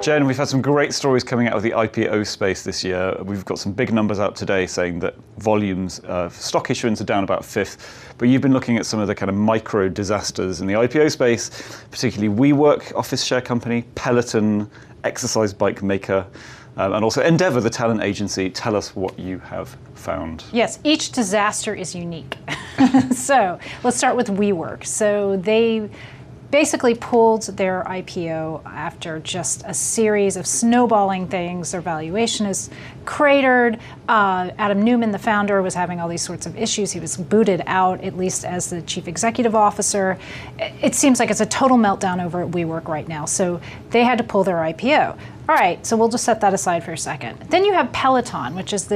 Jen, we've had some great stories coming out of the IPO space this year. We've got some big numbers out today saying that volumes of stock issuance are down about a fifth, but you've been looking at some of the kind of micro disasters in the IPO space, particularly WeWork, office share company, Peloton, exercise bike maker, and also Endeavor, the talent agency. Tell us what you have found. Yes, each disaster is unique. So let's start with WeWork. So they basically pulled their IPO after just a series of snowballing things. Their valuation is cratered. Adam Neumann, the founder, was having all these sorts of issues. He was booted out, at least as the chief executive officer. It seems like it's a total meltdown over at WeWork right now. So they had to pull their IPO. All right, so we'll just set that aside for a second. Then you have Peloton, which is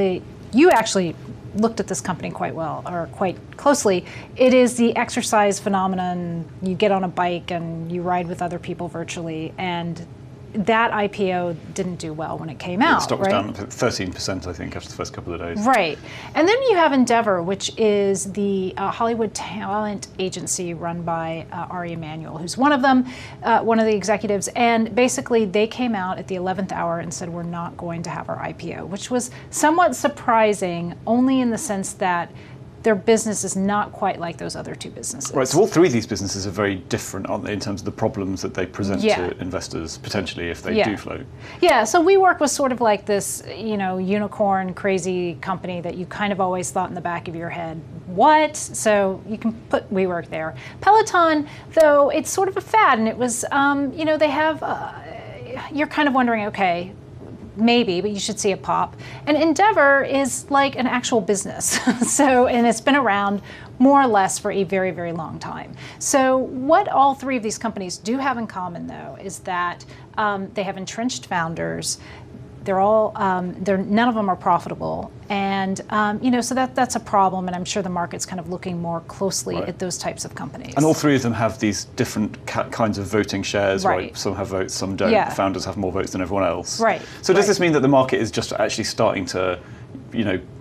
you actually looked at this company quite well, or quite closely. It is the exercise phenomenon. You get on a bike and you ride with other people virtually, and that IPO didn't do well when it came out. The stock was down 13%, I think, after the first couple of days. Right. And then you have Endeavor, which is the Hollywood talent agency run by Ari Emanuel, who's one of them, one of the executives. And basically, they came out at the 11th hour and said, we're not going to have our IPO, which was somewhat surprising, only in the sense that their business is not quite like those other two businesses. Right, so all three of these businesses are very different, aren't they, in terms of the problems that they present to investors, potentially, if they do float? Yeah, so WeWork was sort of like this, unicorn, crazy company that you kind of always thought in the back of your head, what? So you can put WeWork there. Peloton, though, it's sort of a fad, and it was, they have, you're kind of wondering, okay, maybe, but you should see a pop. And Endeavor is like an actual business. And it's been around more or less for a very, very long time. So what all three of these companies do have in common, though, is that they have entrenched founders. They're all, none of them are profitable. And, so that's a problem, and I'm sure the market's kind of looking more closely at those types of companies. And all three of them have these different kinds of voting shares, right? Some have votes, some don't. The founders have more votes than everyone else. Right. So does this mean that the market is just actually starting to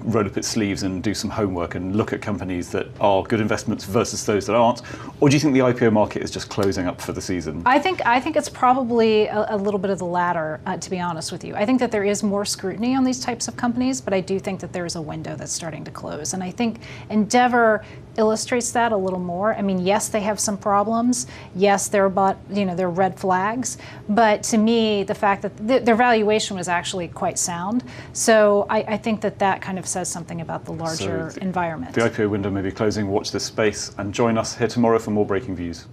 roll up its sleeves and do some homework and look at companies that are good investments versus those that aren't? Or do you think the IPO market is just closing up for the season? I think it's probably a little bit of the latter, to be honest with you. I think that there is more scrutiny on these types of companies, but I do think that there is a window that's starting to close. And I think Endeavor illustrates that a little more. I mean, yes, they have some problems. Yes, there are red flags. But to me, the fact that their valuation was actually quite sound. So I think that kind of says something about the larger environment. The IPO window may be closing. Watch this space and join us here tomorrow for more breaking views.